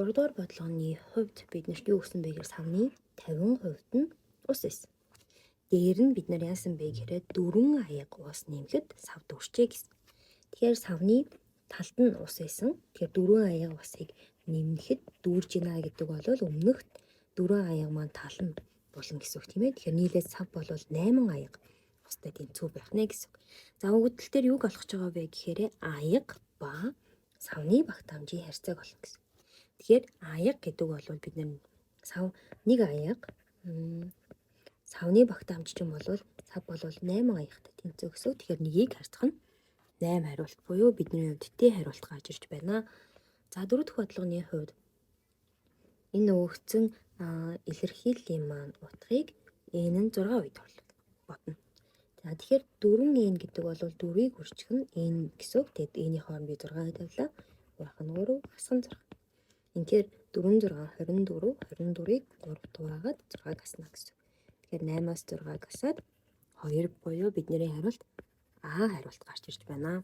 3 дугаар бодлогоны хувьд биднэрт юу гэсэн бэ гэхээр савны 50% нь ус эс. Дээр нь бид нар яасан бэ гэхээр 4 аяга ус нэмэхэд сав дүүрчээ гэсэн. Тэгэхээр савны талд нь ус эсэн. Тэгэхээр 4 аяга усыг нэмэхэд дүүрж гинэ гэдэг бол өмнөхд 4 аяга маань тал нь болно гэсэн үг тийм ээ. Тэгэхээр нийлээд сав бол 8 аяга устай тэнцүү байх нэ гэсэн үг. За өгөгдөл дээр юг олгож байгаа вэ гэхээр аяга ба савны багтаамжийн харьцааг олох гэсэн. Тэгэхээр аяга гэдэг бол бид нар сав 1 аяга савны багтаамж чинь бол сав бол 8 аягтай тэнцүү гэсэн. Тэгэхээр нэгийг харьцах нь 8 хариулт буюу бидний хувьд Т хариулт гарч ирж байна. За 4 дахь бодлогоны хувьд энэ өгөгдсөн илэрхийллийн маань утгыг n нь 6 үед бодно. За тэгэхээр 4n гэдэг бол 4-ийг үржих нь n гэсэн үг. Тэгэд n-ийн хооронд би 6 тавилаа. Урах нь 3, хасах нь 6. Ингээд 4 6 24, 24-ийг 3 дуурайгаад 6-г хаснаа гэсэн. Тэгэхээр 8-аас 6-г хасаад 2 буюу бидний хариулт А хариулт гарч ирж байна.